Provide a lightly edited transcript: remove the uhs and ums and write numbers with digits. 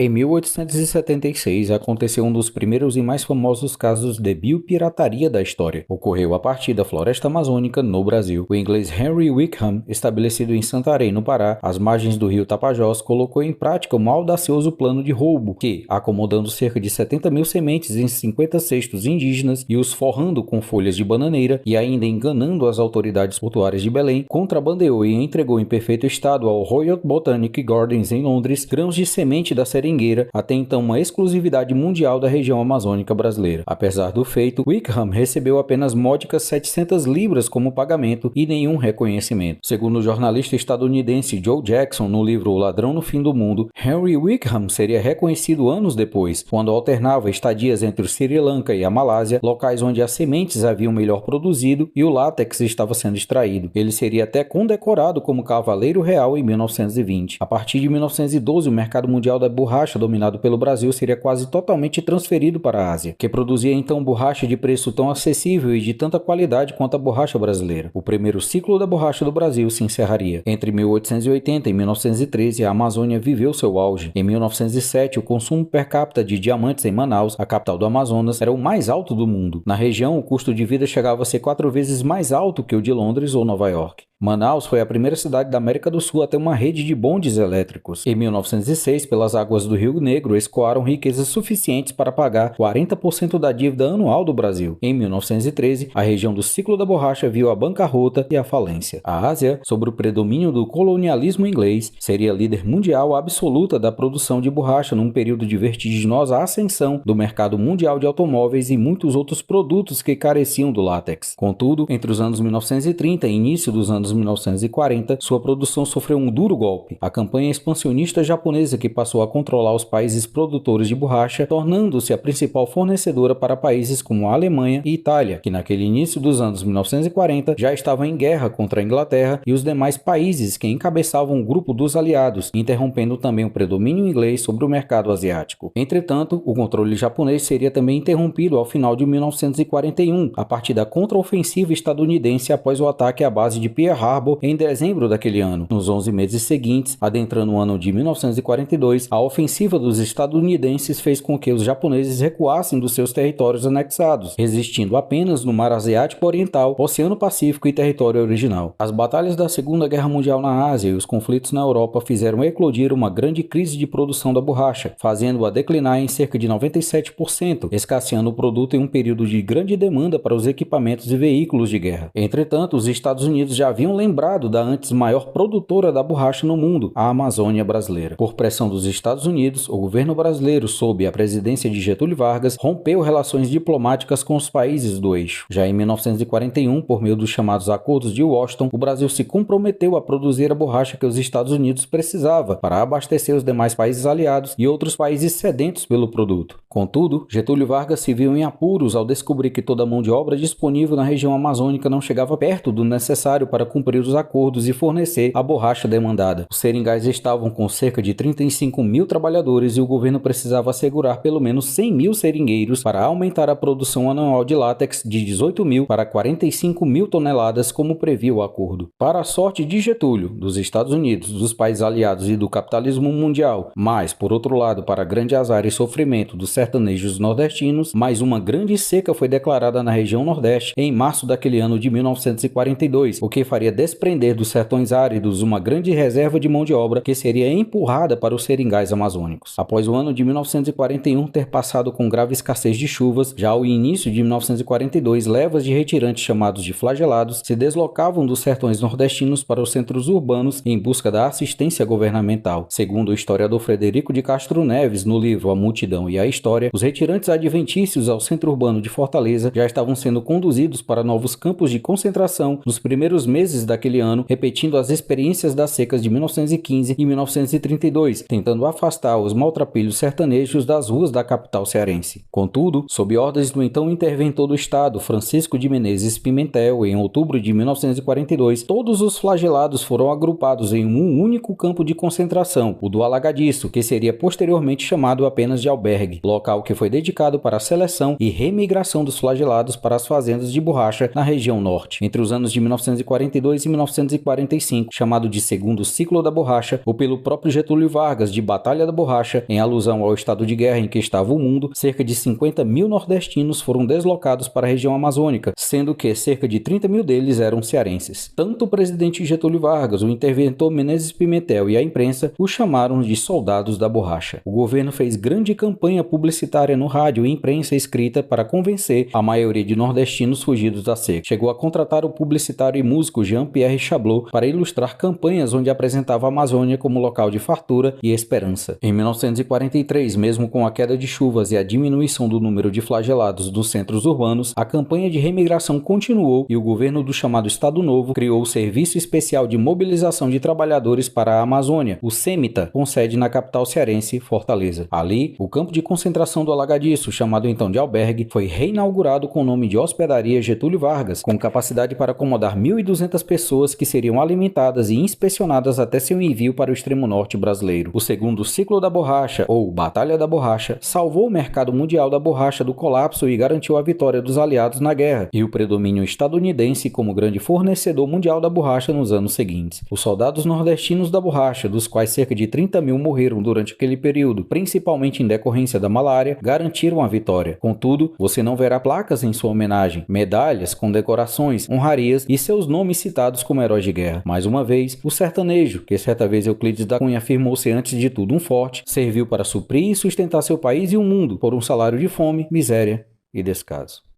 Em 1876, aconteceu um dos primeiros e mais famosos casos de biopirataria da história. Ocorreu a partir da floresta amazônica, no Brasil. O inglês Henry Wickham, estabelecido em Santarém, no Pará, às margens do rio Tapajós, colocou em prática um audacioso plano de roubo que, acomodando cerca de 70 mil sementes em 50 cestos indígenas e os forrando com folhas de bananeira e ainda enganando as autoridades portuárias de Belém, contrabandeou e entregou em perfeito estado ao Royal Botanic Gardens em Londres grãos de semente da seringueira, até então uma exclusividade mundial da região amazônica brasileira. Apesar do feito, Wickham recebeu apenas módicas 700 libras como pagamento e nenhum reconhecimento. Segundo o jornalista estadunidense Joe Jackson no livro O Ladrão no Fim do Mundo, Henry Wickham seria reconhecido anos depois, quando alternava estadias entre o Sri Lanka e a Malásia, locais onde as sementes haviam melhor produzido e o látex estava sendo extraído. Ele seria até condecorado como Cavaleiro Real em 1920. A partir de 1912, o mercado mundial da borracha dominado pelo Brasil seria quase totalmente transferido para a Ásia, que produzia então borracha de preço tão acessível e de tanta qualidade quanto a borracha brasileira. O primeiro ciclo da borracha do Brasil se encerraria. Entre 1880 e 1913, a Amazônia viveu seu auge. Em 1907, o consumo per capita de diamantes em Manaus, a capital do Amazonas, era o mais alto do mundo. Na região, o custo de vida chegava a ser 4 vezes mais alto que o de Londres ou Nova York. Manaus foi a primeira cidade da América do Sul a ter uma rede de bondes elétricos. Em 1906, pelas águas do Rio Negro, escoaram riquezas suficientes para pagar 40% da dívida anual do Brasil. Em 1913, a região do ciclo da borracha viu a bancarrota e a falência. A Ásia, sob o predomínio do colonialismo inglês, seria líder mundial absoluta da produção de borracha num período de vertiginosa ascensão do mercado mundial de automóveis e muitos outros produtos que careciam do látex. Contudo, entre os anos 1930 e início dos anos 1940, sua produção sofreu um duro golpe. A campanha expansionista japonesa que passou a controlar os países produtores de borracha, tornando-se a principal fornecedora para países como a Alemanha e Itália, que naquele início dos anos 1940 já estavam em guerra contra a Inglaterra e os demais países que encabeçavam o grupo dos aliados, interrompendo também o predomínio inglês sobre o mercado asiático. Entretanto, o controle japonês seria também interrompido ao final de 1941, a partir da contraofensiva estadunidense após o ataque à base de Pearl Harbor em dezembro daquele ano. Nos 11 meses seguintes, adentrando o ano de 1942, a ofensiva dos estadunidenses fez com que os japoneses recuassem dos seus territórios anexados, resistindo apenas no Mar Asiático Oriental, Oceano Pacífico e território original. As batalhas da Segunda Guerra Mundial na Ásia e os conflitos na Europa fizeram eclodir uma grande crise de produção da borracha, fazendo-a declinar em cerca de 97%, escasseando o produto em um período de grande demanda para os equipamentos e veículos de guerra. Entretanto, os Estados Unidos já haviam lembrado da antes maior produtora da borracha no mundo, a Amazônia brasileira. Por pressão dos Estados Unidos, o governo brasileiro, sob a presidência de Getúlio Vargas, rompeu relações diplomáticas com os países do eixo. Já em 1941, por meio dos chamados Acordos de Washington, o Brasil se comprometeu a produzir a borracha que os Estados Unidos precisava para abastecer os demais países aliados e outros países sedentos pelo produto. Contudo, Getúlio Vargas se viu em apuros ao descobrir que toda a mão de obra disponível na região amazônica não chegava perto do necessário para cumprir os acordos e fornecer a borracha demandada. Os seringais estavam com cerca de 35 mil trabalhadores e o governo precisava assegurar pelo menos 100 mil seringueiros para aumentar a produção anual de látex de 18 mil para 45 mil toneladas, como previa o acordo. Para a sorte de Getúlio, dos Estados Unidos, dos países aliados e do capitalismo mundial, mas, por outro lado, para grande azar e sofrimento dos sertanejos nordestinos, mais uma grande seca foi declarada na região Nordeste em março daquele ano de 1942, o que faria desprender dos sertões áridos uma grande reserva de mão de obra que seria empurrada para os seringais amazônicos. Após o ano de 1941 ter passado com grave escassez de chuvas, já ao início de 1942, levas de retirantes chamados de flagelados se deslocavam dos sertões nordestinos para os centros urbanos em busca da assistência governamental. Segundo o historiador Frederico de Castro Neves, no livro A Multidão e a História, os retirantes adventícios ao centro urbano de Fortaleza já estavam sendo conduzidos para novos campos de concentração nos primeiros meses daquele ano, repetindo as experiências das secas de 1915 e 1932, tentando afastar os maltrapilhos sertanejos das ruas da capital cearense. Contudo, sob ordens do então interventor do Estado, Francisco de Menezes Pimentel, em outubro de 1942, todos os flagelados foram agrupados em um único campo de concentração, o do Alagadiço, que seria posteriormente chamado apenas de albergue, local local que foi dedicado para a seleção e remigração dos flagelados para as fazendas de borracha na região norte, entre os anos de 1942 e 1945, chamado de Segundo Ciclo da Borracha, ou pelo próprio Getúlio Vargas de Batalha da Borracha, em alusão ao estado de guerra em que estava o mundo. Cerca de 50 mil nordestinos foram deslocados para a região amazônica, sendo que cerca de 30 mil deles eram cearenses. Tanto o presidente Getúlio Vargas, o interventor Menezes Pimentel e a imprensa o chamaram de soldados da borracha. O governo fez grande campanha publicitária no rádio e imprensa escrita para convencer a maioria de nordestinos fugidos da seca. Chegou a contratar o publicitário e músico Jean-Pierre Chablot para ilustrar campanhas onde apresentava a Amazônia como local de fartura e esperança. Em 1943, mesmo com a queda de chuvas e a diminuição do número de flagelados dos centros urbanos, a campanha de remigração continuou e o governo do chamado Estado Novo criou o Serviço Especial de Mobilização de Trabalhadores para a Amazônia, o CEMITA, com sede na capital cearense, Fortaleza. Ali, o campo de concentração do Alagadiço, chamado então de albergue, foi reinaugurado com o nome de Hospedaria Getúlio Vargas, com capacidade para acomodar 1.200 pessoas que seriam alimentadas e inspecionadas até seu envio para o extremo norte brasileiro. O Segundo Ciclo da Borracha, ou Batalha da Borracha, salvou o mercado mundial da borracha do colapso e garantiu a vitória dos aliados na guerra e o predomínio estadunidense como grande fornecedor mundial da borracha nos anos seguintes. Os soldados nordestinos da borracha, dos quais cerca de 30 mil morreram durante aquele período, principalmente em decorrência da malária, garantiram a vitória. Contudo, você não verá placas em sua homenagem, medalhas, condecorações, honrarias e seus nomes citados como heróis de guerra. Mais uma vez, o sertanejo, que certa vez Euclides da Cunha afirmou ser antes de tudo um forte, serviu para suprir e sustentar seu país e o mundo por um salário de fome, miséria e descaso.